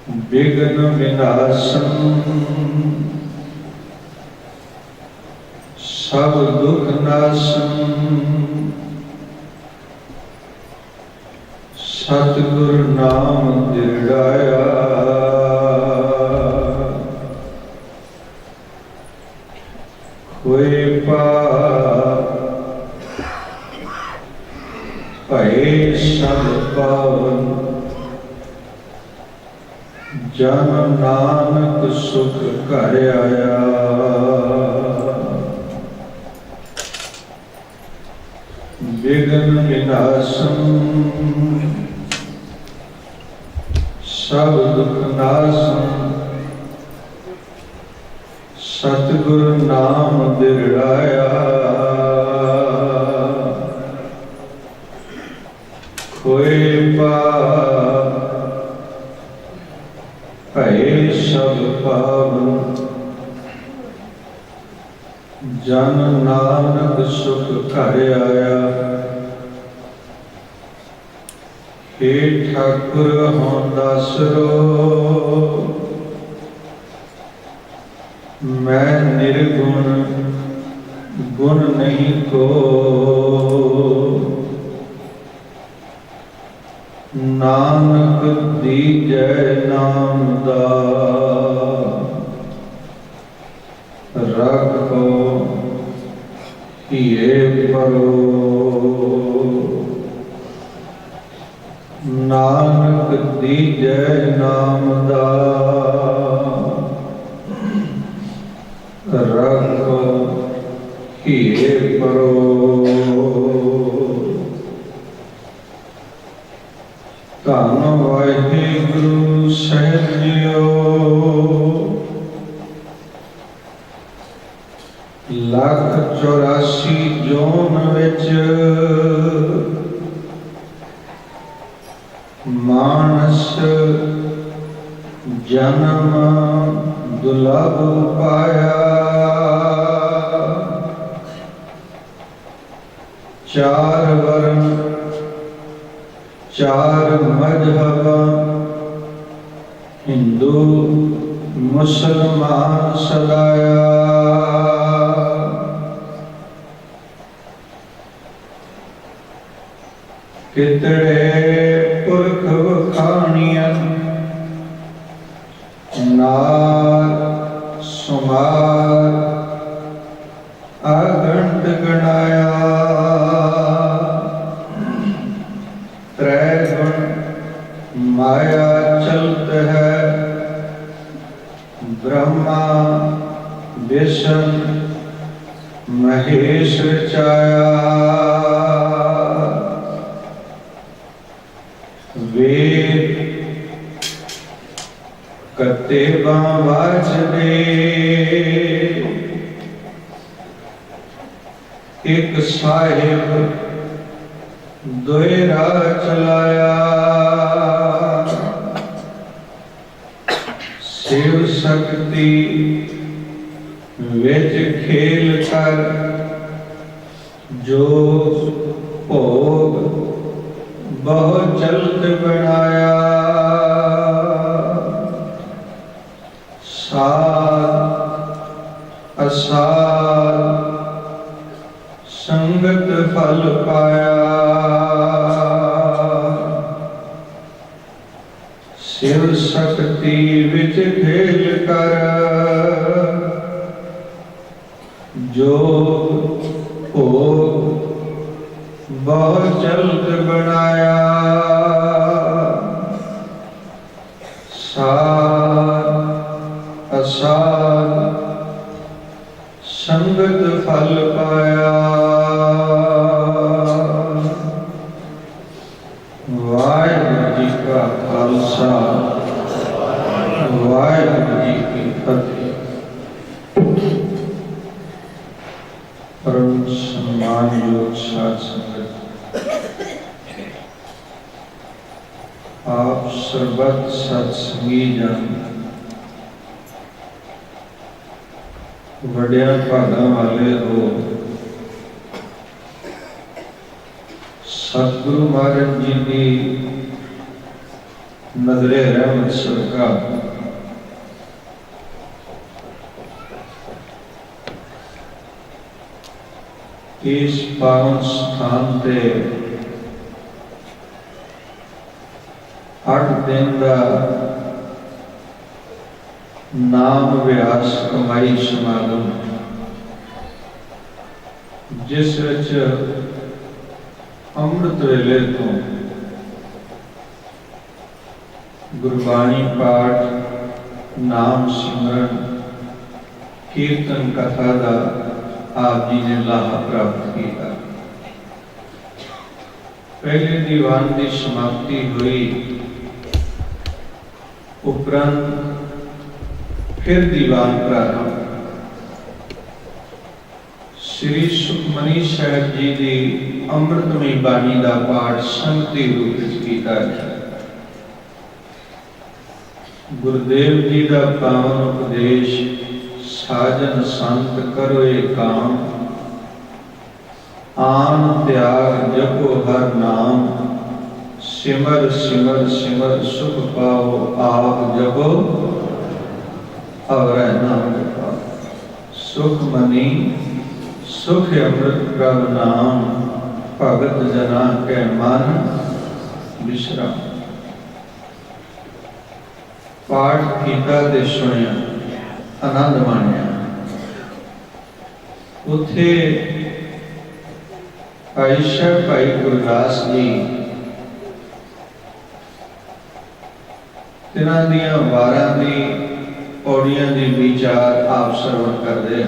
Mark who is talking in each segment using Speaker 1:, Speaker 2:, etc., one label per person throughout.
Speaker 1: विघ्न विनाशम सब दुख नाशम सतगुरु नाम दृढ़ाया कोई पाप भय सब पावन जन नानक सुख कर आया। विघ्न विनाशम सब दुख नाशम सतगुरु नाम दृढ़ाया कोई पाप भय सब पावन जन नानक सुख कर आया। हे ठाकुर हों दासरो मैं निर्गुण गुण नहीं को नानक दीजै नाम दा रखो हिये परो। नानक दीजै नाम दा रखो हिये परो। धन वाहिगुरु साहिब जीओ लाख 84 जोन विच मानस जन्म दुलभ पाया। चार वर्ण चार मजहब हिंदू मुसलमान सदाया। कितने पुरख वखाणियन नार सुमार अगंत गणाया। त्रैगुण माया चलत है ब्रह्मा विष्णु महेश रचाया। वेद कतेबा वाजबे एक साहिब दोहरा चलाया। शिव शक्ति विच खेल कर जो भोग बहुत जल्द बनाया। साध असाध संगत फल पाया। शिव शक्ति विच खेल कर जो भोग बहुत जल्द बनाया। साध असाध संगत फल पाया। वाहिगुरू जी का खालसा वाहिगुरू जी की फतेह। परम सम्मानयोग साध संगत, आप सर्वत सत्संगी जन वड्या भागा वाले हो। सतगुरु महाराज जी की नजरे रहमत सदका इस पावन स्थान पे 8 दिन का नाम व्यास कमाई समागम जिस विच अमृत वेले तो गुरबाणी पाठ नाम सिमरन कीर्तन कथा का आप जी ने लाहा प्राप्त किया। पहले दीवान की समाप्ति हुई, उपरंत फिर दीवान प्रारंभ। श्री सुखमनी साहब जी की अमृतमय बाणी का पाठ संगति रूप में किया है। गुरुदेव जी का पावन उपदेश साजन संत करो ये काम, आन त्याग जपो हर नाम, सिमर सिमर सिमर सुख पाओ आप जपो और नाम जपो। सुख मनी सुख अमृत प्रभ नाम, भगत जना के मन विश्राम। पाठ कीता ते सुनिया, आनंद मानिया। उथे भाई साहब भाई गुरदास जी तिन्हां दियां वारां दी पौड़ियां दी विचार आप सरवण करदे।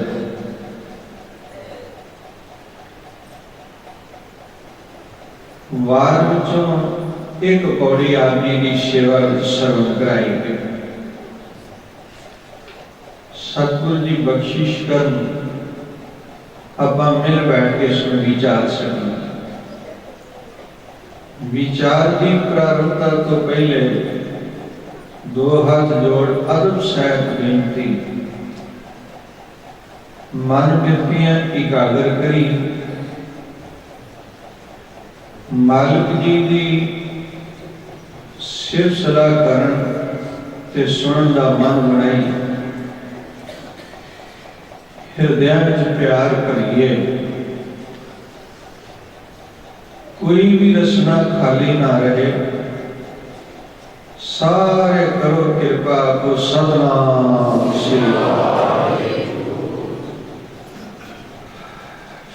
Speaker 1: वार विचों एक पौड़ी आप जी की सेवा सरवण कराई गई। सतगुरु जी बख्शिश कर अपा मिल बैठ के इसमें विचार सकें। विचार की प्रारंभता तो पहले दो हाथ जोड़ अदब सहित बेनती, मन बिरतियां एकाग्र करी, मालिक जी की सिर सलाह करन ते सुनन दा मन बनाई। हृदय में प्यार करिए, कोई भी रसना खाली ना रहे। सारे करो कृपा को सतनाम श्री,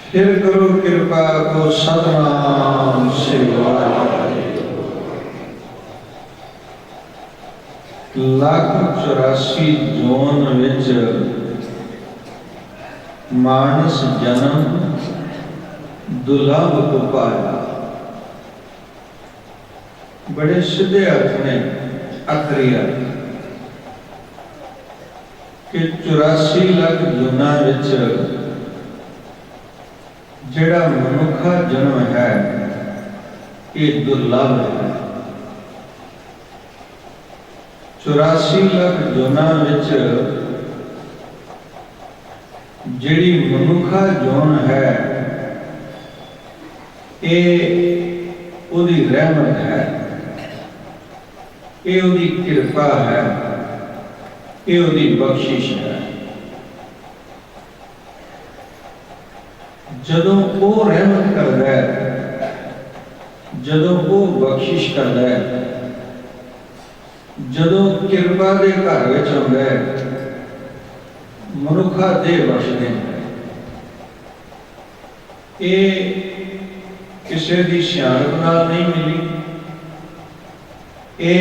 Speaker 1: फिर करो कृपा को सतनाम श्री। 184 जोन विच मानस जन्म दुर्लभ को पाया। बड़े सीधे अर्थ ने आखिरी अर्थ कि 84 लाख जूना विच जिहड़ा मनुखा जन्म है ये दुर्लभ है। 84 लाख जूना विच जिहड़ी मनुखा जोन है ये उदी रहमत है, ये उदी कृपा है, ये उदी बख्शिश है। जदों वो रहमत करता है, जदों वो बख्शिश करता है, जदों कृपा के घर विच आउंदा है, मनुखा दे बख्शदे ये किसी की सियाणप नाल नहीं मिली, ये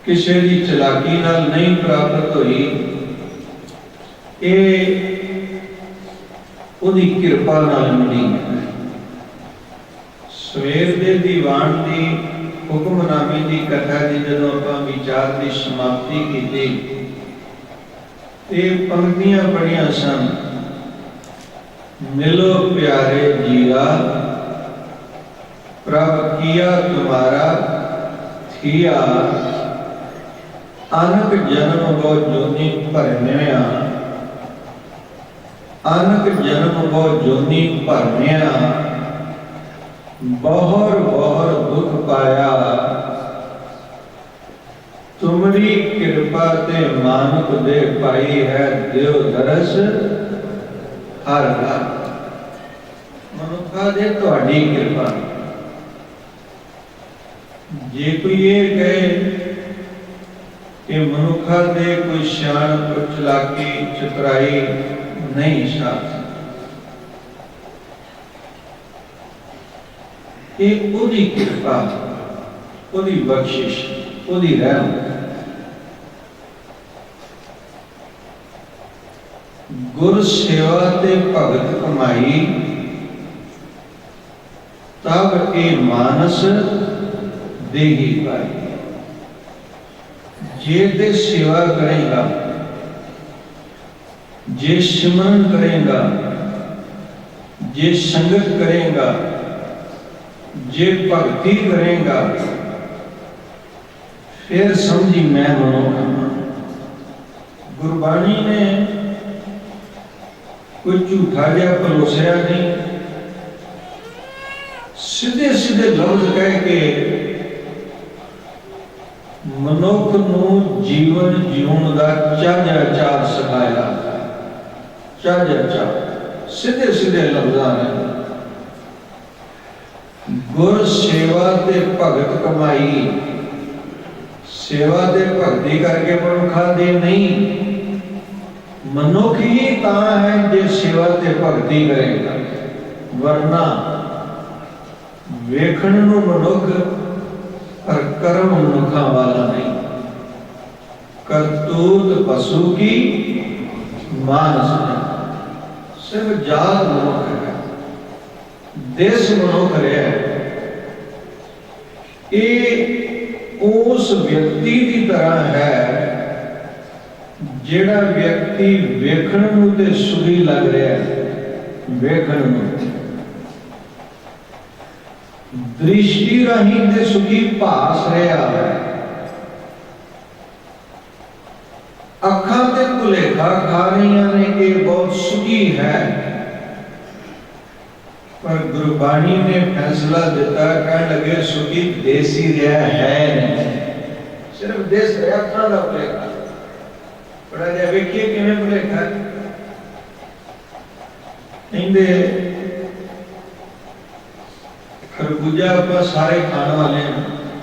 Speaker 1: किसी की चलाकी नाल नहीं प्राप्त हुई, ये उदी कृपा नाल मिली। सवेर दे दीवान की हुक्मनामे की कथा की जदों आपां विचार की समाप्ति की, पंक्तियां पढ़िया सन। मिलो प्यारे जीरा, प्रभ किया तुम्हारा थिया, अनक जन्म वो जोनी भरनिया, अनक जन्म वो जोनी भरनिया, बहुर बहुर दुख पाया, तुमरी कृपा ते मानुक दे पाई है, देव दरस हर हर। मनुखा दे तुहाडी कृपा। जे कोई ये कहे कि मनुखा दे कोई शान, कोई चलाकी चतुराई नहीं, शास्त्र ये उदी कृपा, उदी बख्शिश, उदी रहम। गुर सेवा ते भगत कमाई, तब ए मानस देही पाई। जे ते सेवा करेगा, जे सिमरन करेगा, जे संगत करेगा, जे भक्ति करेगा, फिर समझी मैं मनुख। गुरबाणी ने कोई झूठा जहा परोसिया नहीं, सीधे सीधे लफ्ज कह के मनुख नूं जीवन जीवन का चाजा चार सिखाया। चाजा चार सीधे सीधे लफ्जां ने। गुर सेवा ते भगत कमाई, सेवा ते भक्ति करके मनुखा दे नहीं। मनुख ही तां है जे सेवा ते भक्ति करेगा, वरना वेखण नूं मनुख पर कर्म मनुखा वाला नहीं। करतूत पशु की मानस नहीं। सिर्फ जात मनुख है, देश मनुख रहा है। ये उस व्यक्ति की तरह है जेड़ा व्यक्ति वेखण नूं ते सुखी लग रहा है। वेखण नूं दृष्टि राही ते सुखी भास रहा है। अखां ते भुलेखा खा रही ने कि बहुत सुखी है, पर गुरबाणी ने फैसला दिता, कह लगे सुखी देसी रहा है नहीं। सिर्फ देश रहा अखां दा भुलेखा। बड़ा जा वेखिए किवें भुलेखा। कहंदे खरबूजा आप सारे खाने वाले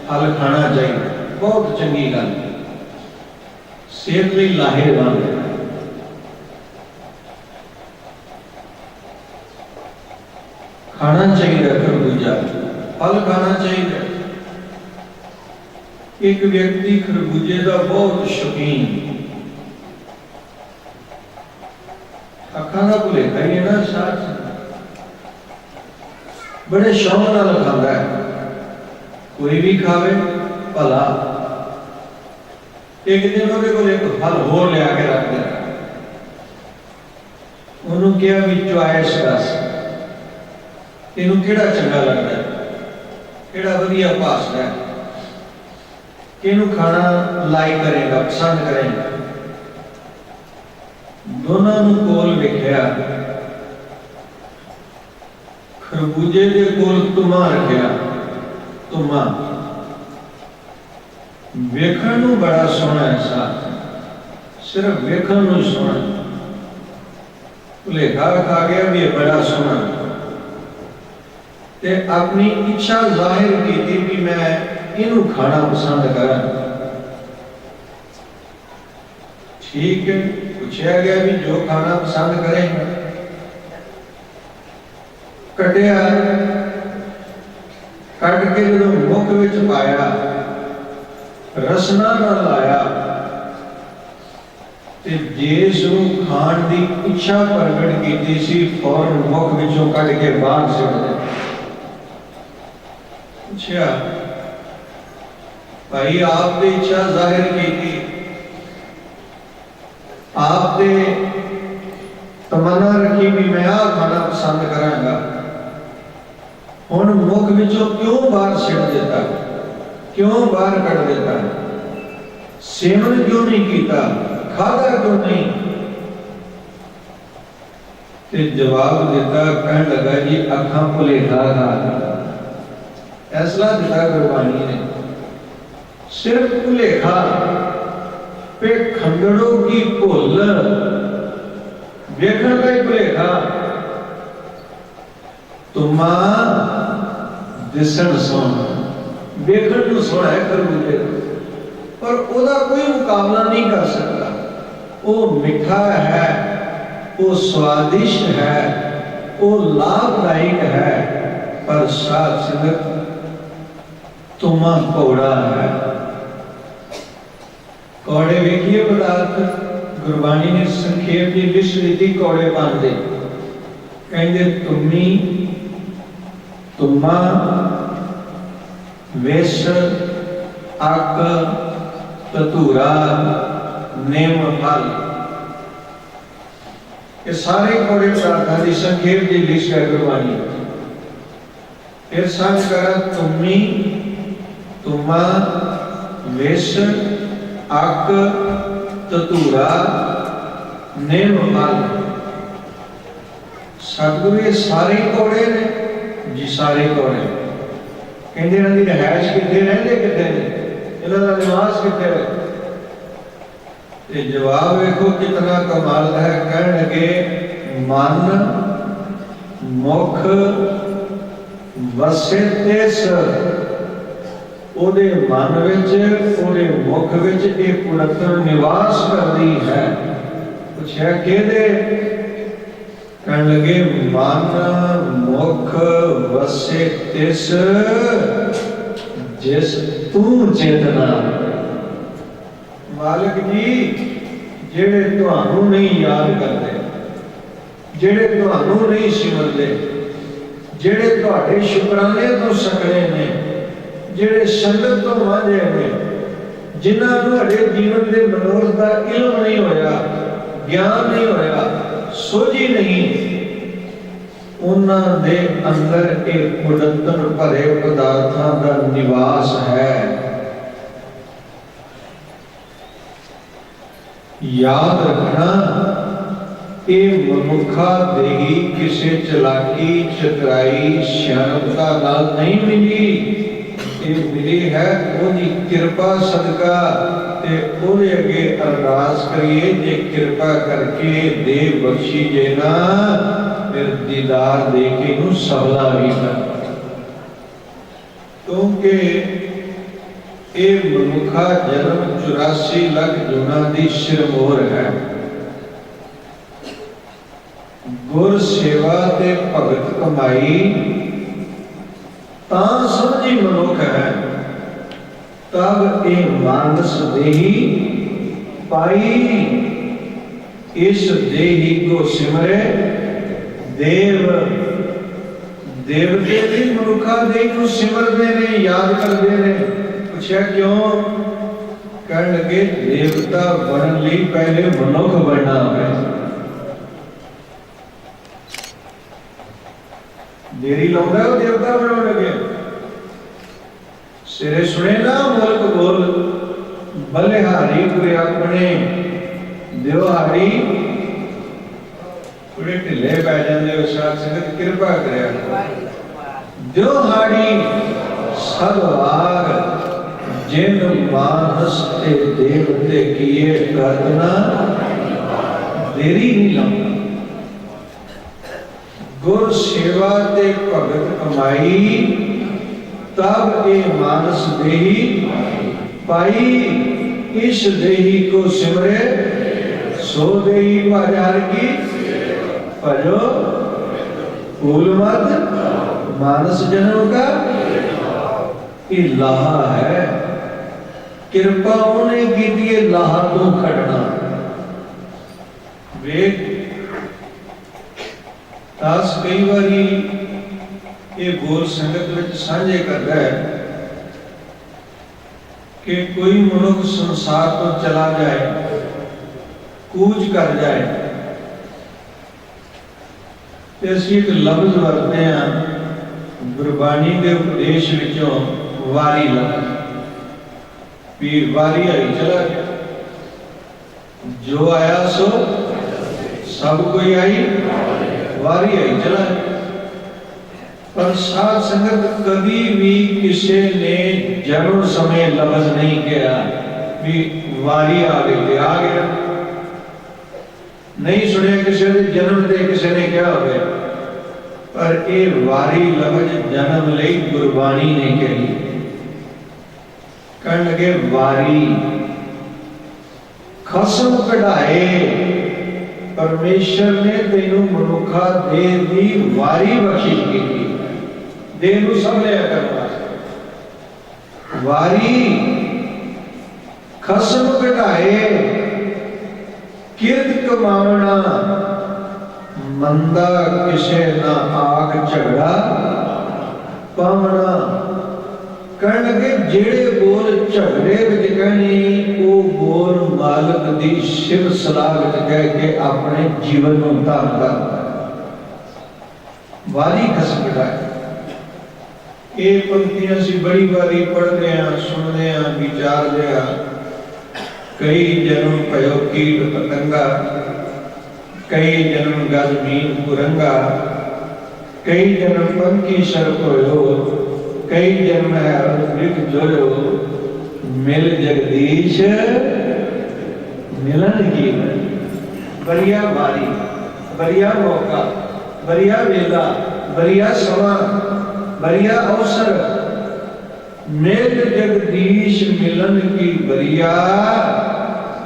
Speaker 1: फल खाना चाहिए, बहुत चंगी गल, सेहत लई लाहेवंद है। खाना चाहिए खरबूजा, फल खाना चाहिए। एक व्यक्ति खरबूजे का बहुत शौकीन, अखां दा भुलेखा ही है ना, साथ बड़े शौक नाल खांदा है। कोई भी खावे भला। एक दिन ਉਹਦੇ ਕੋਲ एक फल होर लिया के रख दिया। ਉਹਨੂੰ ਕਿਹਾ ਵੀ ਚੁਆਇਸ ਦੱਸ, ਤੈਨੂੰ ਕਿਹੜਾ ਚੰਗਾ ਲੱਗਦਾ ਹੈ, ਕਿਹੜਾ ਵਧੀਆ ਭਾਸਦਾ ਹੈ, ਕਿਹਨੂੰ ਖਾਣਾ ਲਾਈਕ ਕਰੇਗਾ, ਪਸੰਦ ਕਰੇਗਾ। ਦੋਨਾਂ ਨੂੰ ਕੋਲ ਵੇਖਿਆ, खरबूजे के कोल तुमा रखिया। तुमा वेखण नूं बड़ा सोहना है, साथ सिर्फ वेखण नूं सोहना। भुलेखा खा गया भी बड़ा सोहना, ते अपनी इच्छा जाहिर की कि मैं इनू खाना पसंद करा। ठीक है, पूछा गया भी जो खाना पसंद करेगा। कटिया, कट के जो मुख विच पाया, रसना ना लाया, ते जिस खाण की इच्छा प्रगट की सी, फौरन मुख विचों कट के बाहर सुट दिया। पूछा भाई आपने इच्छा जाहिर की, आपने तमन्ना रखी भी मैं आ खाना पसंद करांगा, हुण मुख विचों क्यों बाहर सिट देता, क्यों बाहर कट देता, सेवन क्यों नहीं किया, खादा क्यों नहीं? ते जवाब देता, कहने लगा जी अखां भुलेखा खा फैसला दिता गुरबाणी ने, सिर्फ भुलेखा पे खंडड़ों की भुल वेखण का ही भुलेखा, तुमा दिसण सोहना, वेखण नूं सोहना है खरबूजे, पर ओदा कोई मुकाबला नहीं कर सकता। वो मिठा है, वो स्वादिष्ट है, वो लाभदायक है, पर साथ संगत तुमा कौड़ा है। कौड़े वेखिए पदार्थ, गुरबाणी ने संखेप की लिस्ट दी कौड़े पांदे, कहंदे तुमी, तुमा, वेश, अक, ततूरा, नेम फल, ये सारे कौड़े पदार्थों की संखेप की लिस्ट है गुरबाणी। फिर सांझ करा तुमी, तुमा, वेश, अक, ततूरा, नेम फल, सतगुरु ये सारे कौड़े ने जी, सारे कौड़े। कहते इन्हां दी रिहाइश कित्थे, रहिंदे कित्थे ने, इन्हां दा निवास कित्थे है? ते जवाब देखो कितना कमाल है। कहण लगे मन मुख वसे तिस, ओदे मन विच, ओदे मुख विच एक कुड़तन निवास करदी है। पुछया किहदे? कहण लगे मन मुख वसे तिस जिस तू चेतना। मालिक जी जेड़े तुहानू नहीं याद करते, जेड़े तुहानू नहीं सिमरते, जेड़े तुहाडे शुकराने तो सकने ने, जेड़े संगत तो वांझे ने, जिन्हां नूं हजे जीवन दे मनोरथ दा इल्म नहीं होया, ज्ञान नहीं होया, सोझी नहीं, उन्हां दे अंदर एक कुड़तन भरे पदार्थां दा निवास है। याद रखना, ये मनुखा देही किसी चलाकी, चतुराई, सियाणपता नाल नहीं मिली, ये मिली है ओदी कृपा सदका। ते ओदे अगे अरदास करिए, जे कृपा करके दे बख्शी जे ना, फिर दीदार दे के नूं सबला भी कर। क्योंकि ये मनुखा जन्म 84 लाख जुना दी सिरमोर है। गुर सेवा ते भगत कमाई तां समझी मनुख है, तब ये मानस देही पाई, इस देही को सिमरे देव। देवते भी मनुखा देही को सिमरते ने, याद करते ने। पूछा क्यों? कहने लगे देवता बनने लिए पहले मनुख बनना है। देरी लाउंदा वो देवता बनने लगे। सिरे सुने ना मुल्क बोल, बलिहारी पूरे अपने दिवारी पूरे ढिले पै जाते हो। साथ संगत कृपा करे दिवारी सदवार जिन मानस ते देवते किए करना, देरी नहीं लाउंदा। गुर सेवा ते भगत कमाई, तब ये मानस देही पाई, इस देही को सिमरे सो देही बाजार की भजो फूल मत। मानस जन्म का ये लाहा है, कृपा उन्हें की दिए लाहा तो खड़ना। वेद दास कई बारी ये बोल संगत में साझे करता है कि कोई मनुष्य संसार तो चला जाए, कूच कर जाए, तो असीं एक लफ्ज वरतते हैं गुरबाणी के उपदेश विचों, वारी लफ्ज। पीर वारी आई चला गया, जो आया सो सब कोई आई, वारी आई चला गया। पर साध संगत कभी भी किसी ने जन्म समय लफ्ज नहीं किया भी वारी आ गया नहीं सुने किसी ने जन्म दे किसी ने क्या हो गया पर ये वारी लफ्ज जन्म ले गुरबाणी ने कही कहने लगे वारी खसम कढ़ाए परमेश्वर ने तेनू मनुखा दे दी वारी बख्शिश की दे नू सब लिया करना वारी खसम कढ़ाए किरत कमावना मंदा किसे ना आग झगड़ा पावना कहने लगे जेड़े बोल झगड़े विच कहनी वो बोल मालक दी शिव सलाह विच कह के अपने जीवन नूं धन करदा वारी खसम कढ़ाए ये पंक्तियां सी बड़ी बारी पढ़ते हैं सुनते हैं विचारते हैं कई जन्म भयो कीट पतंगा कई जन्म गजमीन कुरंगा कई जन्म पंखी सर्प होयो कई जन्म है मृग जोयो मिल जगदीश मिलन की बढ़िया बारी बढ़िया मौका बढ़िया वेला बढ़िया समा बढ़िया अवसर मिल जगदीश मिलन की बढ़िया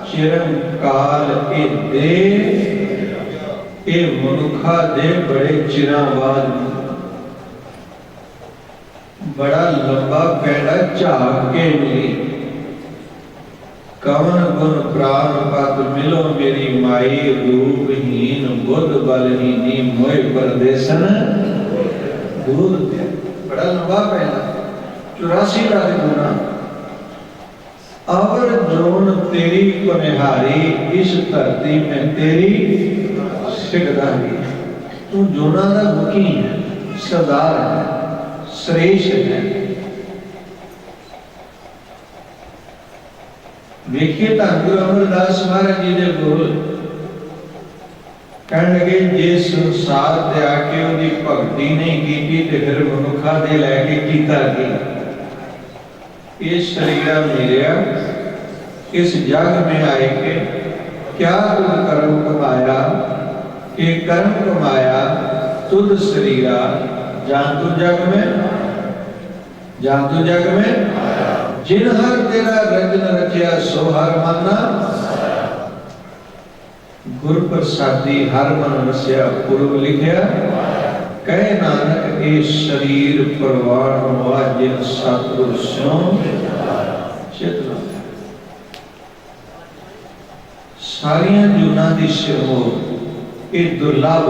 Speaker 1: चिरं काल के दे ये मनुखा दे बड़े चिरां बाद बड़ा लंबा पैड़ा झाक के मिली कवन गुण प्राण पद मिलो मेरी माई रूपहीन बुद्ध बलहीनी मोह परदेसन दूध बड़ा लंबा पैड़ा 84 लाख गुना अवर जोन तेरी पनिहारी इस धरती में तेरी सिकदारी तू जोना दा मुखी है सरदार है श्रेष्ठ है देखिए धन गुरु अमरदास महाराज जी दे बोल कहने लगे जे संसार ते आके उदी भक्ति नहीं कीती ते फिर मनुखा दे लैके कीता की ये शरीरा मेरा इस जग में आए के क्या तुद कर्म कमाया कि कर्म कमाया तुद शरीरा जान तू जग में जिन हर तेरा रचन रचिया सो हर माना गुर प्रसादी हर मन रसिया पूर्व लिखया कह नानक के शरीर परवान हुआ जिन सतगुर स्यों चेतना सारियां जूना दी सिरमो ये दुर्लभ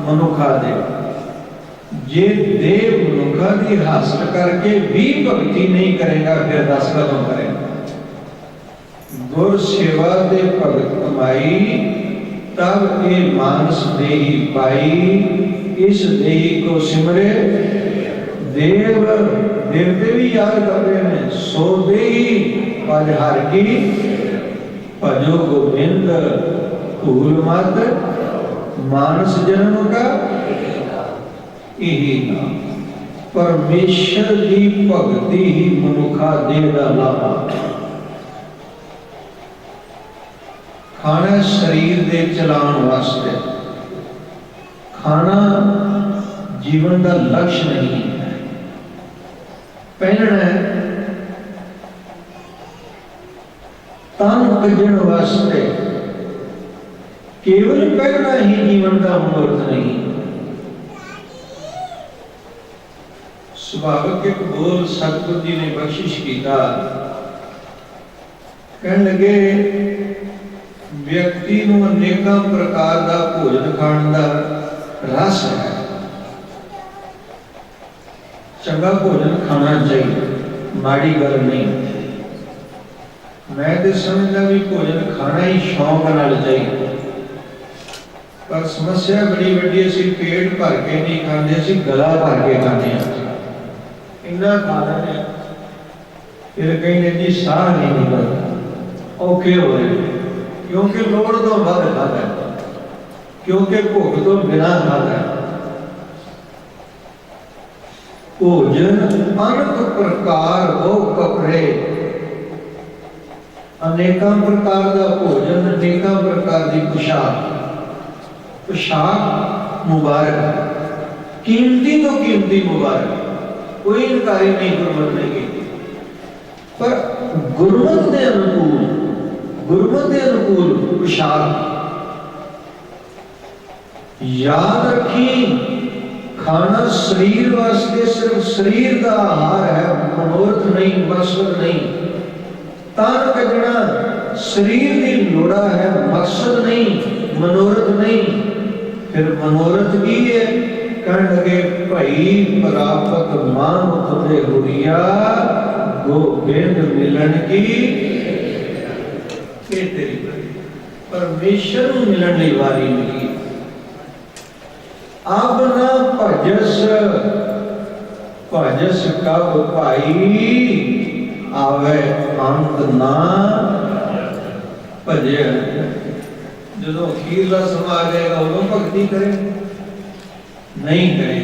Speaker 1: मनुखा दे जे देव मनुखा की हासिल करके भी भक्ति नहीं करेगा फिर दस कदम करेगा गुर सेवा दे भगत कमाई तब ये मानस देही पाई इस देही को सिमरे देव देवते भी याद करते हैं सो देही पजहर की भजो गोविंद भूल मत मानस जन्म का यही नाम परमेश्वर की भक्ति ही मनुखा दे दा लाभा खाना शरीर दे चलान वास्ते खाना जीवन का लक्ष्य नहीं है पहनना तन कजन वास्ते केवल पहनना ही जीवन का मूर्त नहीं सुभावक एक बोल सतगुरु जी ने बख्शिश किया कहने लगे व्यक्ति नूं अनेक प्रकार का भोजन खाने का रस है चंगा भोजन खाना चाहिए माड़ी गल नहीं मैं तो समझदा भी भोजन खाना ही शौक नाल चाहिए पर समस्या बड़ी वड्डी असीं पेट भर के नहीं खाते असीं गला भर के खाते हैं इन्ना खा लेने फिर कहीं ने जी साह नहीं निकलता औखे हो रहे क्योंकि लोड़ तो वध खाता है क्योंकि भुख तो बिना खाता है भोजन अनेक प्रकार वो कपड़े, अनेकों प्रकार का भोजन, अनेकों प्रकार की पोशाक। पोशाक मुबारक, कीमती तो कीमती मुबारक, कोई इनकारी नहीं गुरमत ने की। पर गुरमत के अनुकूल, गुरमत के अनुकूल पोशाक। याद रखी, खाना शरीर वास्ते सिर्फ शरीर का आहार है, मनोरथ नहीं, मकसद नहीं। तन कजना शरीर की लोड़ा है, मकसद नहीं, मनोरथ नहीं। फिर मनोरथ की है, कह लगे भाई प्राप्त मान तुझे हुरिया गोबिंद मिलन की तेरी परमेश्वर मिलन की वारी मिली। अब ना भजस, भजस कब भाई आवे अंत ना भजे। जो अखीरला समा आ जाएगा उदों भगती करे नहीं करे।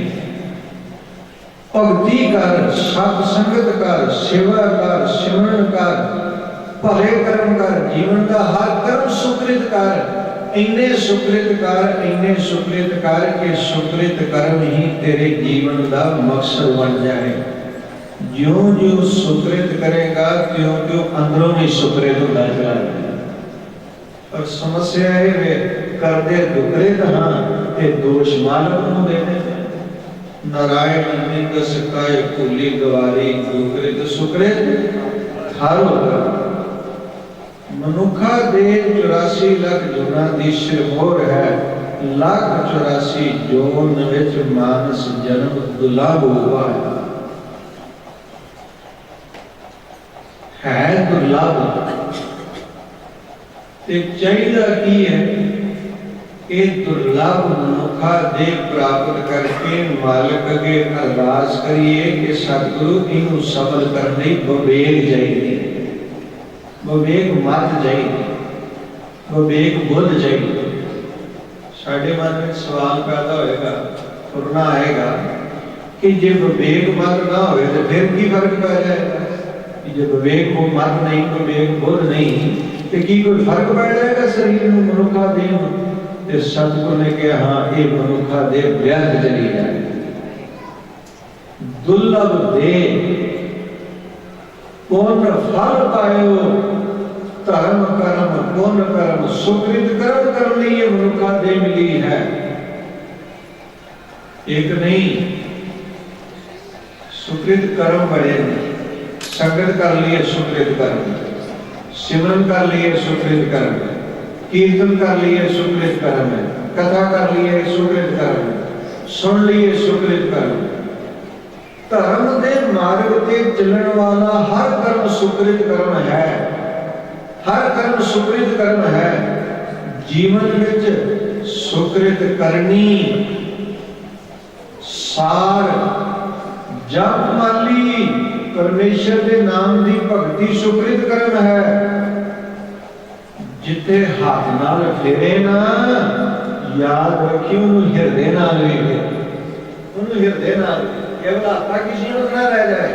Speaker 1: भगती कर, सत्संगत कर, सेवा कर, सिमरन कर, भले कर्म कर, जीवन का हर कर्म सुकृत कर। इन्ने सुकृत कर, इन्ने सुकृत कर के सुकृत कर्म ही तेरे जीवन का मकसद बन जाए। ज्यों ज्यों सुकृत करेगा त्यों त्यों अंदरों ही सुकृत होता चला जाएगा। और समस्या है वे करते दुकृत हाँ ते दोष मालक को देने। नारायण निंद सकाय कुली गवारी, दुकृत सुकृत हर होगा। मनुखा दे 84 लाख जुना दी सिरमौर है, 1,84 जोन विच मानस जन्म दुर्लभ हुआ है दुर्लभ। ते चाहिदा की है, ये दुर्लभ मनुखा दे प्राप्त करके मालिक अगे अरदास करिए कि सतगुरु इनू सफल करने विवेक चाहिए, विवेक मत चाहिए, विवेक बुद्ध चाहिए। साढ़े मन में सवाल पैदा होएगा, फुरना आएगा कि जे विवेक मत ना हो तो फिर की फर्क पै जाएगा। जे विवेक को मत नहीं, विवेक बुद्ध नहीं, तो की कोई फर्क पै जाएगा शरीर में मनुखा देह। तो सतगुरु ने कहा हाँ ये मनुखा देह व्यर्थ चली जाए। दुर्लभ देह पुण्य फल पायो, धर्म कर्म पुण्य कर्म सुकृत कर्म करने ये मनुखा दे मिली है। एक नहीं, सुकृत कर्म बड़े नहीं। संगत कर लिए सुकृत कर्म, सिमरन कर लिए सुकृत कर्म, कीर्तन कर लिए सुकृत कर्म, कथा कर लिए सुकृत कर्म, सुन लिए सुकृत कर्म। धर्म दे मार्ग ते चलने वाला हर कर्म सुकृत कर्म है, हर कर्म सुकृत कर्म है। जीवन विच सुकृत करनी सार जप माली परमेश्वर के नाम की भक्ति सुकृत कर्म है। जिथे हाथ नाल फेरे ना याद रखी उन्होंने हिरदे नाल भी फेरे, उन्होंने हिरदे नाल केवल हाथा किसी को ना रह जाए।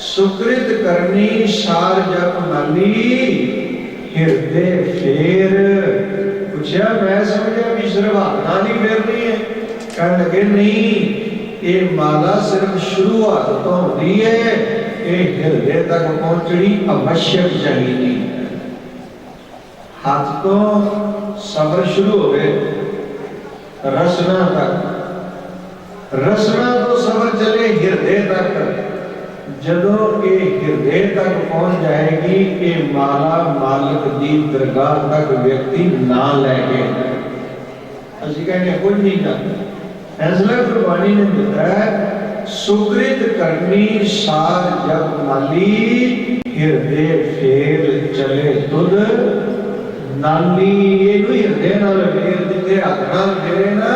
Speaker 1: सुकृत करनी सार जप माली हिरदे फेर। पूछा मैं समझा भी सिर्फ हाथ नाल ही फेरनी है, कह लगे नहीं ये माला सिर्फ शुरुआत तो होती है, ये हिरदे तक पहुंचनी आवश्यक चाहिए। हाथ तो सफर शुरू हो गए रसना तक, रसना तो सफर चले हृदय तक। जदों ये हृदय तक पहुंच जाएगी ये माला मालिक दी दरगाह तक व्यक्ति ना लैके। असि कहने कुछ नहीं करना, फैसला गुरबाणी ने दिता है सुकृत करनी सार जप माली हृदय फेर चले तुद नाली। ये कोई हृदय नाल फेर जिथे हाथ नाल फेरे ना,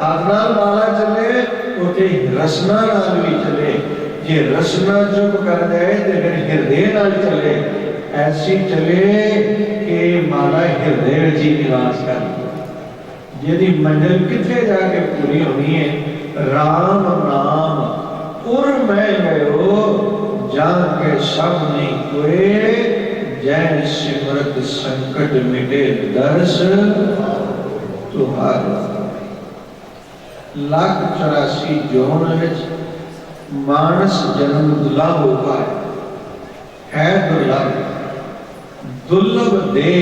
Speaker 1: हाथ नाल माला चले उथे रसना नाल भी चले। जे रसना चुप कर जाए तो फिर हृदय नाल चले, ऐसी चले कि माला हृदय में ही निवास कर। यदि मंजिल किथे जाके पूरी होनी है राम नाम पुर मैं गयो जान के सब नहीं कोए जैन सिमरत संकट मिटे दर्श तुहार। 184 जोन विच मानस जन्म दुर्लभ होगा है दुर्लभ दुर्लभ दे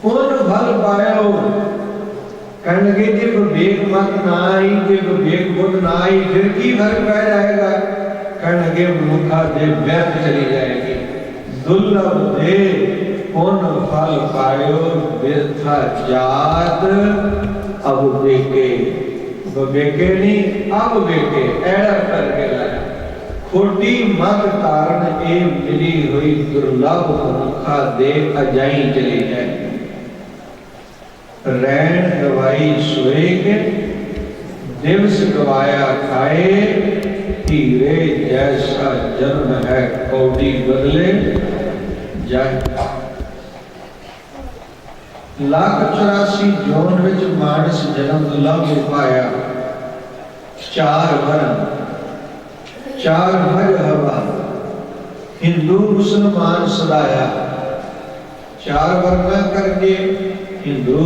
Speaker 1: पुन फल पायो। कहने लगे जे विवेक मत ना आई, जे विवेक बुद्ध ना आई फिर की फर्क पै जाएगा। कहने लगे मनुखा दे व्यर्थ चली जाएगी। दुर्लभ दे पुन फल पायो व्यर्था जात अब बेके। बेके नहीं अब बेके ऐड़ा करके लाया। खोटी मत कारण ए मिली हुई दुर्लभ मनुखा दे अजाई चली जाए। रैन गवाई सोए के दिवस गवाया खाए। हीरे जैसा जन्म है कौड़ी बदले जाए। 184 जोन विच मानस जन्म दुर्लभ पाया। 4 वर्ण 4 मजहबा हिंदू मुसलमान सदाया। 4 वर्ण करके हिंदू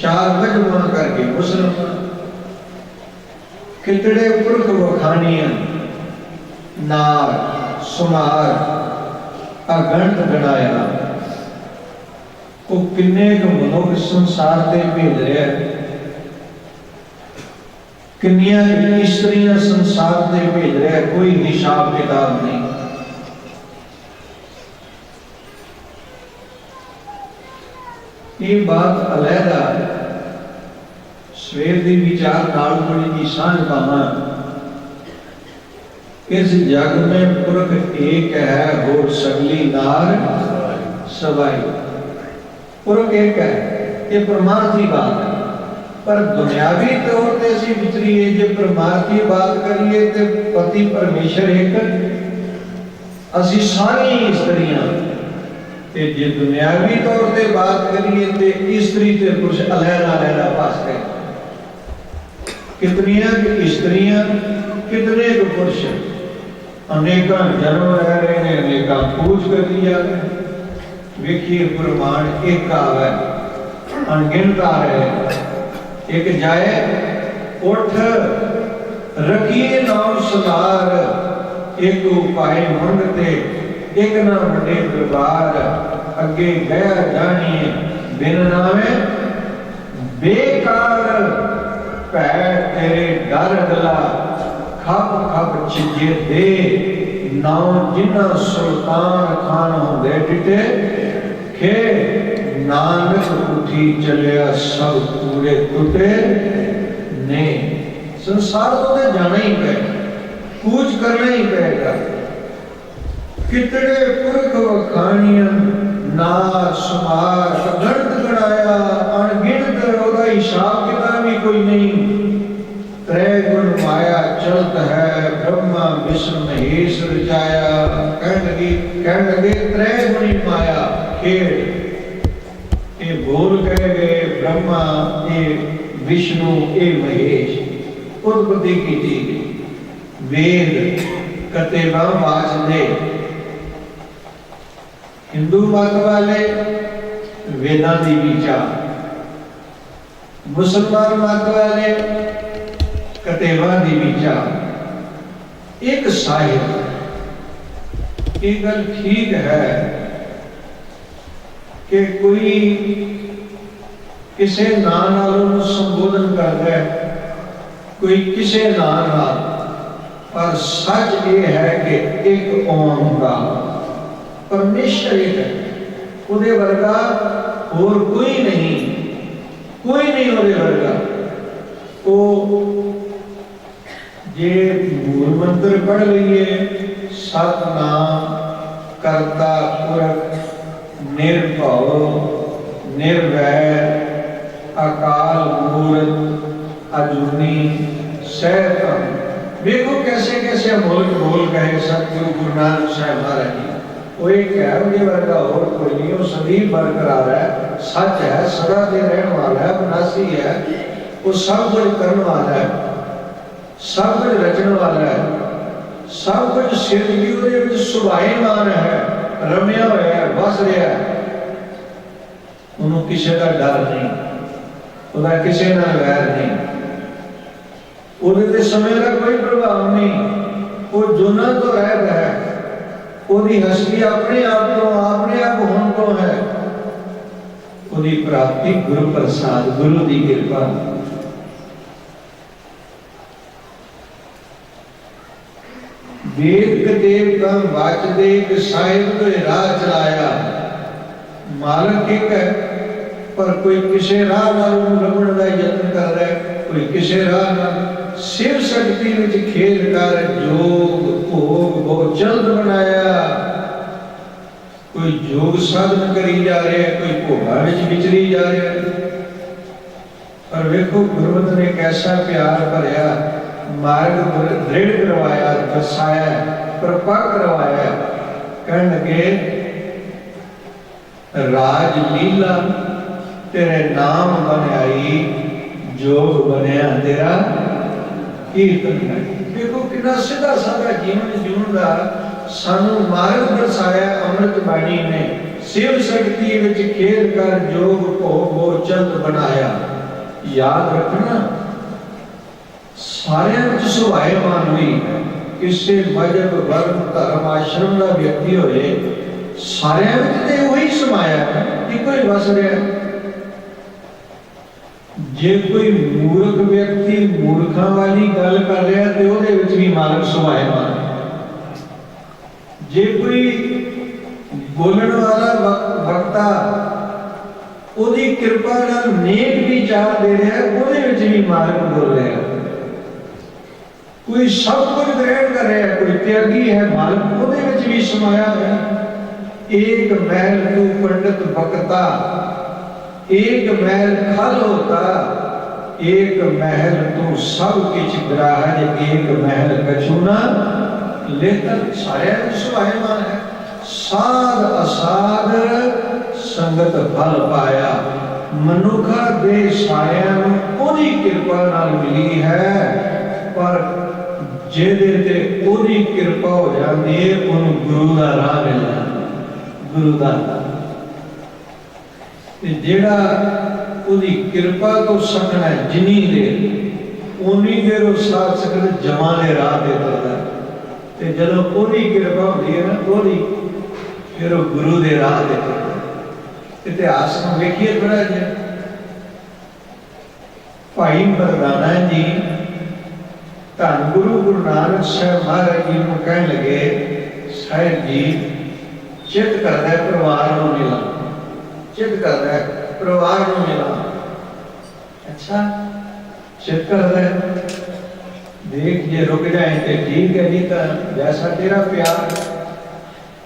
Speaker 1: 4 मजहबा करके मुसलमान। कितने पुरख वखानिया नार सुमार अगणत गणाया। वो किन्ने मनुख संसार से भेज रहे किन्निया स्त्रियां संसार से भेज रहे कोई हिसाब किताब नहीं। ये बात अलहदा सवेर की विचार नाल बड़ी की सांझ पावा। इस जग में पुरख एक है होर सगली नार सवाई। पुरख एक है ये परमार्थी बात है। पर दुनियावी तौर पर असी विचरीए जे परमार्थी बात करिए तो पति परमेश्वर एक असी सारी स्त्रियां। जे दुनियावी तौर पर बात करिए तो स्त्री ते पुरुष अलहदा अलहदा पास गए। कितनियां स्त्रियां कितने पुरुष अनेका जन्म रह रहे हैं अनेका पूज कर दिया। देखिए प्रमाण एक आवे अनगिनत आ रहे। एक जाए उठ रखिए नाम सुधार। एक उपाय मंगते एक ना बड़े दरबार। अगे गया जानिए बिन नामे बेकार। पैर तेरे डर गला खप खप छिजे दे। नाउ जिन्ना सुल्तान खान होंदे डिटे खे। नानक उठी चलिया सब पूरे टूटे ने। संसार तो ते जाना ही पड़ेगा कूच करना ही पड़ेगा। कितने पुरख वखानियन ना सुमार अगणत गणाया अनगिनत। ओदा हिसाब किताब भी कोई नहीं। त्रय गुण माया चलत है ब्रह्मा विष्णु महेश रचाया। कहने लगे त्रय गुणी माया खेड़। ये बोल कह गए ब्रह्मा ये विष्णु ये महेश उत्पत्ति की चीज। वेद कतेवा बाच दे। हिंदू मत वाले वेदां दी विचार। मुसलमान मत वाले कतेवा दी विचार। एक साहिब ये गल ठीक है कि कोई किसी नाम नाल संबोधन कर रहा है कोई किसी नाम नाल। पर सच ये है कि एक ओंकार परमेश्वर एक है। उदे वर्गा और कोई नहीं उदे वर्गा। वो जे मूल मंत्र पढ़ लीए सतनाम करता पुरख निर्भव निर्वैर अकाल मूर्त अजूनी सहतम। देखो कैसे कैसे बोल कहे सतगुरु गुरु नानक साहब महाराज जी। वो एक है उनके वर्गा और कोई नहीं। वो सदैव बरकरार है सच है सदा के रहने वाला है विनाशी है। वो सब कुछ करने वाला है सब कुछ रचने वाला है, सब कुछ सिर्फ की ਉਹਦੇ ਵਿੱਚ ਸੁਭਾਏਮਾਨ ਹੈ, ਰਮਿਆ ਹੋਇਆ ਹੈ, ਵਸ ਰਿਹਾ ਹੈ। ਉਹਨੂੰ ਕਿਸੇ ਦਾ ਡਰ ਨਹੀਂ, ਉਹਦਾ ਕਿਸੇ ਨਾਲ ਵੈਰ ਨਹੀਂ, ਉਹਦੇ ਤੇ ਸਮੇਂ ਦਾ ਕੋਈ ਪ੍ਰਭਾਵ ਨਹੀਂ। ਉਹ ਜੁਨਾਂ ਤੋਂ ਰਹਿਤ ਹੈ, ਉਹਦੀ ਹਸਤੀ ਆਪਣੇ ਆਪ ਤੋਂ, ਆਪਣੇ ਆਪ ਹੋਣ ਤੋਂ ਹੈ। ਉਹਦੀ ਪ੍ਰਾਪਤੀ ਗੁਰੂ ਪ੍ਰਸਾਦ, ਗੁਰੂ ਦੀ ਕਿਰਪਾ। वेद कतेब कम वाचदे साहिब को राह चलाया। मालक एक है, पर कोई किसी राह नाल लभण दा यत्न कर रहा है, कोई किसी राह नाल। शिव शक्ति विच खेल कर जोग भोग बहुत जल्द बनाया। कोई जोग साधन करी जा रहा है, कोई भोगा विच विचरी जा रहा है। पर वेखो गुरमत ने कैसा प्यार भरया मार्ग दृढ़ करवाया, दसाया, कृपा करवाया। कहने लगे राज लीला तेरे नाम बनाई, जोग बनया तेरा कीर्तन है। देखो कितना सीधा साधा जीवन जीवन का सानू मार्ग दसाया अमृत बाणी ने। शिव शक्ति विच खेल कर जोग भोग चंद बनाया। याद रखना सारे सुभाएमान हुई, किसी मजहब वर्ग धर्म आश्रम का व्यक्ति होए, सारे वही समाया इको ही बस रहा। जे कोई मूर्ख व्यक्ति मूर्खा वाली गल कर रहा तो ਉਹਦੇ ਵਿੱਚ भी मालक सुभाएमान। जे कोई बोलने वाला वक्ता ਉਹਦੀ ਕਿਰਪा ਨਾਲ नेक विचार दे रहा है, ਉਹਦੇ ਵਿੱਚ भी मालक बोल रहा है। कोई सब कुछ ग्रहण कर रहा है, कोई त्यागी है, मालक ਉਹਦੇ ਵਿੱਚ भी समाया है। एक महल तू पंडित बकता, एक महल खल होता, एक महल तू सब किछ ग्राहज, एक महल कछु ना लेता। सारे सुभाएमान है। साध असाध संगत फल पाया। मनुखा दे सारिਆਂ ਨੂੰ ਉਹਦੀ ਕਿਰਪਾ ਨਾਲ ਮਿਲੀ है, पर ਜਿਹਦੇ ਤੇ ਉਹਦੀ ਕਿਰਪਾ ਹੋ ਜਾਂਦੀ ਹੈ ਉਹਨੂੰ ਗੁਰੂ ਦਾ ਰਾਹ ਮਿਲਦਾ, ਗੁਰੂ ਦਾ। ਤੇ ਜਿਹੜਾ ਉਹਦੀ ਕਿਰਪਾ ਤੋਂ ਸਕਣਾ ਜਿੰਨੀ ਦੇਰ ਉਨੀ ਦੇਰ ਉਹ ਸਾਧ ਸੰਗਤ ਜਮਾਂ ਦੇ ਰਾਹ ਤੇ ਤੁਰਦਾ। ਤੇ ਜਦੋਂ ਉਹਦੀ ਕਿਰਪਾ ਹੁੰਦੀ ਹੈ ਨਾ ਉਹਦੀ, ਫਿਰ ਉਹ ਗੁਰੂ ਦੇ ਰਾਹ ਤੇ ਤੁਰਦਾ। ਇਤਿਹਾਸ ਨੂੰ ਵੇਖੀਏ ਥੋੜਾ ਜਿਹਾ। ਭਾਈ ਮਰਦਾਨਾ ਜੀ ਧੰਨ ਗੁਰੂ ਗੁਰੂ ਨਾਨਕ ਸਾਹਿਬ ਮਹਾਰਾਜ ਜੀ ਨੂੰ ਕਹਿਣ ਲੱਗੇ, ਸਾਹਿਬ ਜੀ ਚਿੱਤ ਕਰਦਾ ਪਰਿਵਾਰ ਨੂੰ ਮਿਲਾਂ, ਚਿੱਤ ਕਰਦਾ ਪਰਿਵਾਰ ਨੂੰ ਮਿਲਾਂ। अच्छा चेक करता है, देख जे रुक जाए तो ठीक है, नहीं तो जैसा तेरा प्यार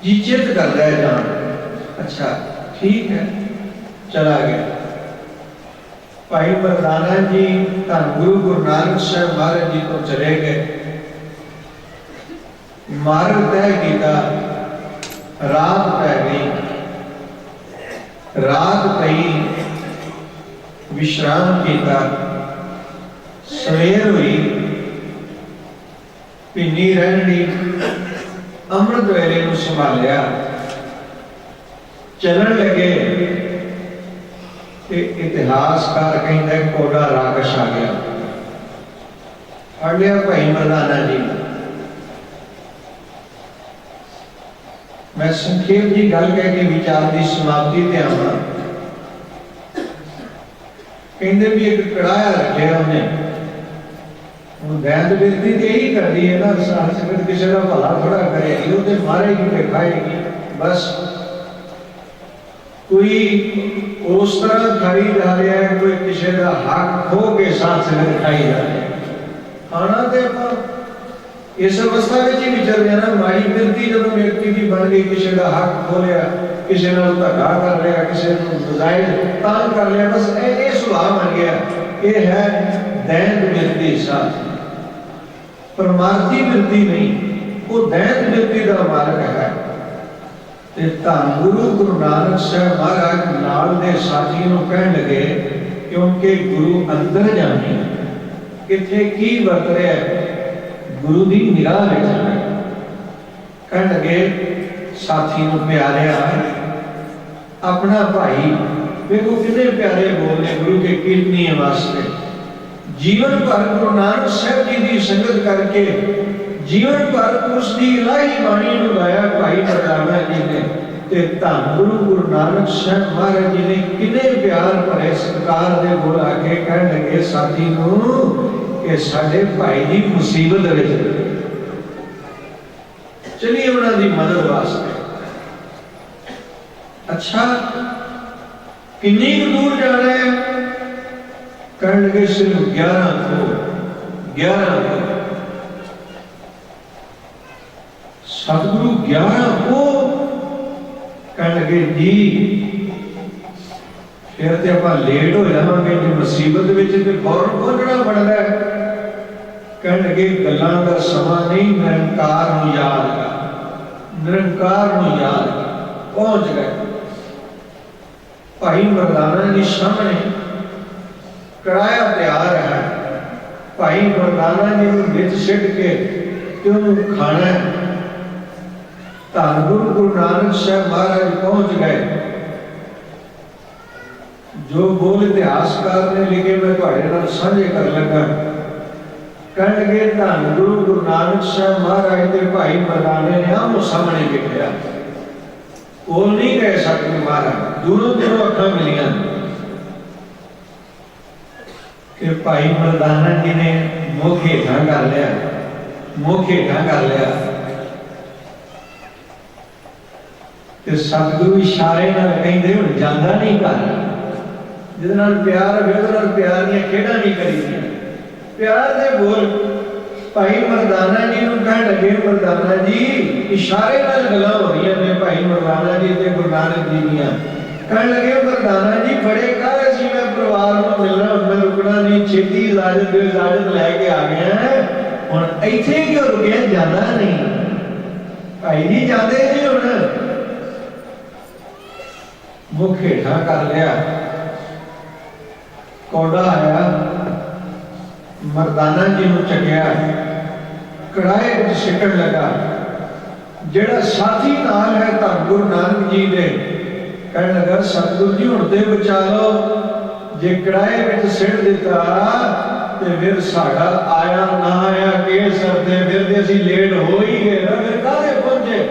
Speaker 1: जी चित करता है जान। अच्छा ठीक है, चला गया। भाई मरदाना जी धन गुरु गुरु नानक साहब महाराज जी तो चले गए। मार्ग तय किया, रात पै गई। रात पई, विश्राम किया। सवेर हुई, पिन्नी रहनी, अमृत वेले को संभालिया, चलन लगे। इतिहासकार कहते कोड़ा राकश आ गया, फड़ लिया भाई मरदाना जी। मैं संक्षेप जी गल कह के विचार की समाप्ति ते आवां। कहते भी एक कड़ाया रखे उन्हें, दैंद बिरती तो यही करती है ना, संगत किसी का भला थोड़ा करेगी, वो तो मारेगी तो खाएगी बस। कोई उस तरह खाई जा रहा है, कोई किसी का हक खो के साथ संगत खाई जा रही है। खाना तो आप इस अवस्था में ही विचर रहे ना। माड़ी बिरती जो व्यक्ति की बन गई, किसी का हक खो लिया, किसी ने धक्का कर लिया, किसी ने जायज तान कर लिया, बस ये सुभाव बन गया। ये है दैंद बिरती साथ, परमार्थी बिरती नहीं, वो दैंद बिरती का मालक है। ते धन गुरु गुरु नानक साहब महाराज नाल दे साथी नूं कहण लगे, क्योंकि गुरु अंदर जाने किथे की वरत रहा है, गुरु की निगाह विच कह लगे साथी नूं प्यारिया अपना भाई देखो कितने प्यारे बोलने गुरु के कीर्तनीय वास्ते जीवन भर गुरु नानक साहब जी की संगत करके जीवन भर उसकी इलाही बाणी नूं गाया भाई मरदाना जी ने ते धन गुरु गुरु नानक साहब महाराज जी ने कितने प्यार भरे सत्कार दे बोल आके कह लगे साथी नूं कि साडे भाई की मुसीबत विच चलिए उन्होंने मदद वास्ते। अच्छा कितनी दूर जाना है कह लगे सिर्फ 11 को सतगुरु 11 को कह लगे जी फिर तो आप लेट हो जावांगे जी मुसीबत में तो फौरन पहुंचना बनता है। कह लगे गल्लां दा समा नहीं निरंकार नूं याद कर निरंकार नूं याद कर पहुंच गए। भाई मरदाना जी सामने कराया तैयार है भाई मरदाना जी नूं विच सिट के ते उहनूं खाना है। धन गुरु गुरु नानक साहब महाराज पहुंच गए। जो बोल इतिहासकार ने लिखे मैं तुहाडे नाल साझे कर लगा। कह लगे धन गुरु गुरु नानक साहब महाराज के भाई मरदाने ने आमो सामने देखा बोल नहीं कह सकते महाराज दूरों दूरों अखा मिलियां कि भाई मरदाना जी ने मुख हेठा कर लिया ते सतगुरु इशारे नाल कहंदे हुण जांदा नहीं घर जिहदे नाल प्यार होवे उहदे नाल प्यार दीयां खेड़ां नहीं करीदियां। प्यार दे बोल भाई मरदाना जी नूं कह लगे मरदाना जी इशारे नाल गल्लां हो रहीआं ने भाई मरदाना जी ते गुरु नानक जी दीयां। कह लगे मरदाना जी बड़े काहे सी मैं परिवार नूं मिलना मैं रुकना नहीं छेती इजाजत लैके आ गया हुण इत्थे क्यों रुके जांदा नहीं भाई जी जांदे नहीं हुण मुख हेठा कर लिया। कौड़ा आया मरदाना जी नूं चकिया कड़ाए विच सिकण लगा। जेड़ा साथी नाल है धन गुरु नानक जी दे कह लगा सतगुरु जी हुण ते बचा लो जे कड़ाए विच सिट दिता ते फिर साडा आया ना आया केस करते फिर ते असीं लेट हो ही गए ना फिर काहदे पहुंचे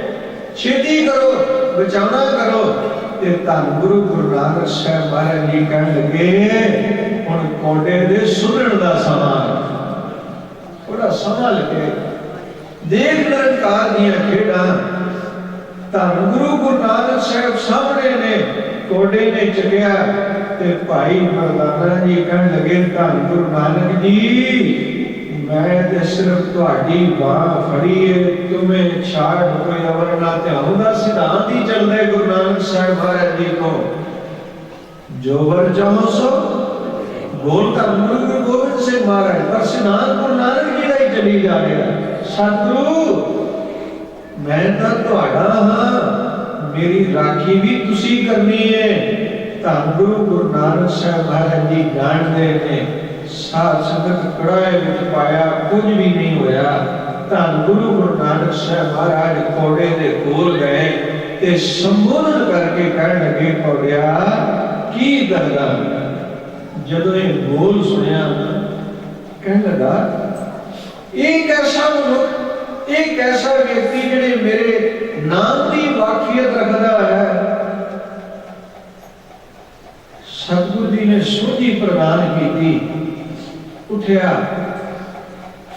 Speaker 1: छेती करो बचाना करो। धन गुरु गुरु नानक साहब महाराज जी कह लगे हुण कोडे दे सुनण दा समा थोड़ा समा लगे देख निरंकार दीयां खेड़ां। धन गुरु गुरु नानक साहब सामने ने कोडे ने चकिया ते भाई मरदाना जी कह लगे धन गुरु नानक जी मैं ते सिर्फ तुहाडी बाह फड़ी है तुम्हें छाड़ कोई अवर ना ध्यान दा सिद्धांत ही चलदा है गुरु नानक साहब महाराज जी को जो वर चाहो सो बोल धन गुरु गुरु गोबिंद सिंह महाराज पर सिद्धांत गुरु नानक जी दा ही चली जा रहा। सतगुरु मैं तां तुहाडा हां मेरी राखी भी तुसी करनी है। धन गुरु गुरु नानक साहब महाराज जी जानते ने साध संगत कड़ाए विच पाया कुछ भी नहीं होया। धन गुरु गुरु नानक साहब महाराज कोड़े दे कोल गए ते संबोधन करके कह लगे कोड़िया की दरदा जदों ये बोल सुनिया कह लगा एक ऐसा मनुख एक ऐसा व्यक्ति जिहड़े मेरे नाम की वाकियत रखता है। सतगुरु जी ने सोझी प्रदान की उठिया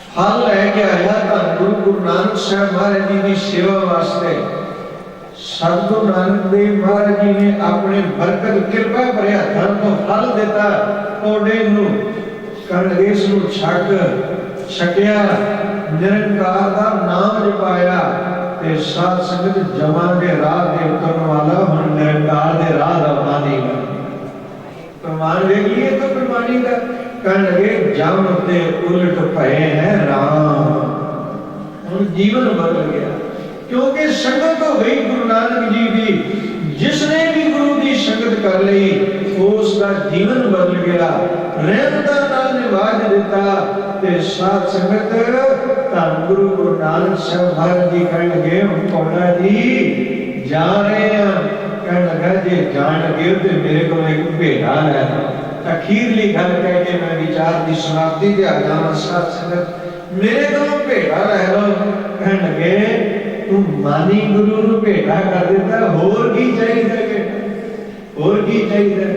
Speaker 1: फल लैके आया धन गुरु गुरु नानक साहब महाराज जी की सेवा वास्ते। सतगुरु नानक देव महाराज जी ने अपने बरकत कृपा भरे हथां तो फल दिता कोडे नूं कण इस नूं छकिया निरंकार दा नाम जपाया ते साध संगत जमा के राह दे उतरन वाला हुण निरंकार दे राह दा मानी प्रमाण देख लिए तो प्रमाणी का कह लगे जम ते उलट भये हैं राम हुण जीवन बदल गया क्योंकि संगत हो गई गुरु नानक जी की। जिसने भी गुरु की संगत कर ली उसका जीवन बदल गया रहमतां नाल निवाज दिता ते साध संगत धन गुरु गुरु नानक साहब महाराज जी कह लगे हम कौड़ा जी जा रहे हैं। कह लगा जे जान लगे तो मेरे को एक भेड़ा लै लो। अखीरली गल कह के मैं विचार की समाप्ति दे आ जावां। साध संगत मेरे को भेड़ा लै लो। कह लगे तू मानी गुरु नूं भेड़ा कर दिता होर की चाहिए, होर की चाहिए।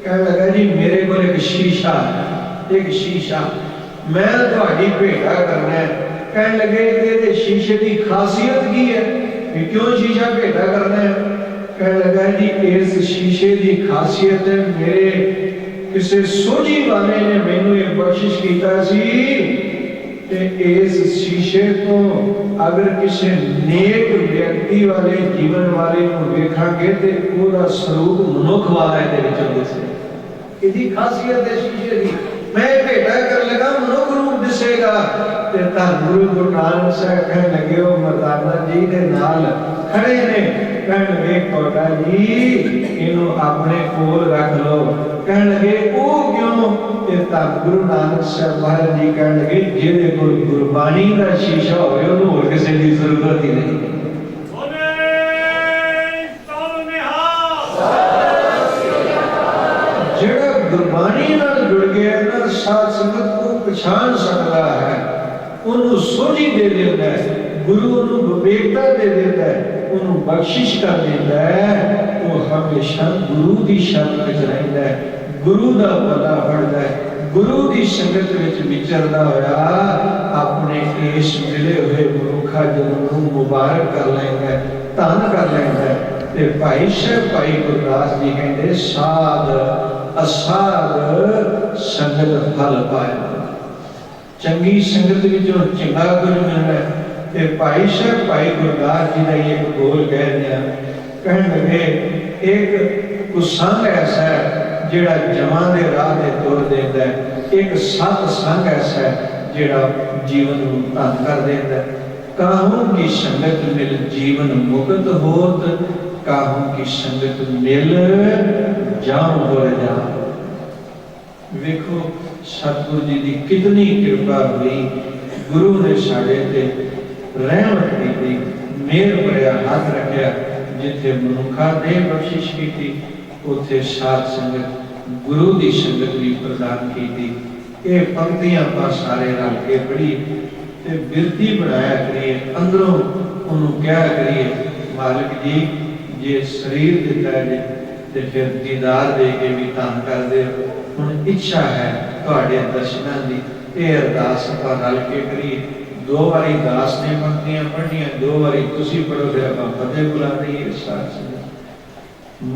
Speaker 1: कह लगा जी मेरे को एक शीशा है, एक शीशा मैं तुहाडी भेड़ा करना है। कह लगे तेरे शीशे की खासियत की है कि क्यों शीशा भेड़ा करना है। कह लगा जी इस शीशे की खासियत है मेरे किसी सोझी वाले ने मैनू एक बख्शिश किया सी कि इस शीशे को अगर किसी नेक व्यक्ति वाले जीवन वाले को वेखांगे तो पूरा स्वरूप मनुख वाला है। इसकी खासियत है शीशे की। मैं भेटा कर लगा मनुख रूप दिसेगा। धन गुरु गुरु नानक साहब कह लगे हो मरदाना जी के नाल खड़े ने। कह लगे कोटा जी इन्हों अपने कोल रख लो। कह लगे ओ क्यों। धन गुरु नानक साहब महाराज जी कह लगे जिहदे कोल गुरबाणी का शीशा होवे उन्होंने होर किसी की जरूरत ही नहीं। जिहड़ा गुरबाणी नाल जुड़ गया ना साध संगत को पछाण सकता है, उन्होंने सोझी दे देता है, गुरु उन्होंने विवेकता दे देता है, उन्होंने बख्शिश कर देता है। वो हमेशा गुरु की शरण में रहता है, गुरु का पता पढ़ता है, गुरु की संगत में विचरदा होया अपने इस मिले हुए मनुखा जन्म को मुबारक कर लेंगे, धन कर लेंगे। ते भाई साहब भाई गुरदास जी कहते साध असाध संगत फल पाया। चंगी संगत विचों चंगा कुछ मिलना है। भाई साहब भाई गुरदास जी का एक बोल कह दिया। कहने लगे एक कुसंग ऐसा है जिहड़ा जमां दे राह ते तुर देंदा है, एक सत संग ऐसा है जिहड़ा जीवन नूं धन कर देंदा है। काहू की संगत मिल जीवन मुक्त होत, काहू की संगत मिल जाऊं बोले जा। वेखो सतगुरु जी की कितनी कृपा हुई। गुरु ने साढ़े ते रहमत की, मेहर भरिया हाथ रखा। जिथे मनुखा ने बख्शिश की उथे साध संगत गुरु की संगत भी प्रदान की। ये पंक्तियां पर सारे रल के पढ़ी ते बिरती बनाया करिए, अंदरों उन्होंने क्या करिए मालिक जी जे शरीर दिता है ते फिर दीदार दे के भी धन कर दे। हुण इच्छा है तुहाडे दर्शनां दी, ये अरदास आपां रल के करिए। दो बारी दास ने पंक्तियां पढ़नियां, दो बारी तुसी पढ़ो फिर आपां फतेह बुला दईए। साथ संगत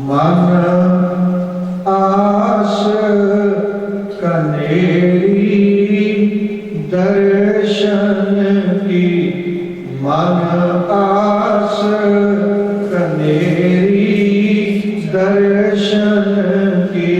Speaker 1: मन आस कनेरी दर्शन की, मन आस कनेरी दर्शन की।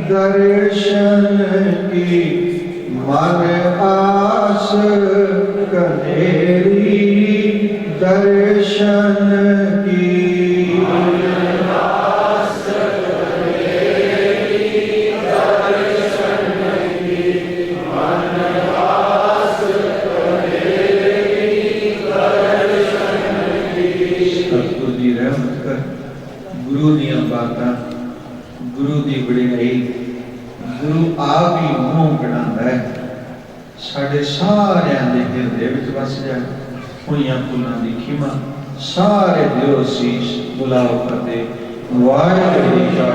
Speaker 1: दर्शन की मन आस कनेरी दर्शन की। सतगुरु दी रहमत कर, गुरु दी बातां, गुरु दी बड़ाई, गुरु आप ही मुंह बनाता है। साढ़े सारियां दे हिरदे विच वस जाए। होइयां फुलां दी खिमा सारे दिओ शीश बुलाओ फतेह। वाहिगुरू जी का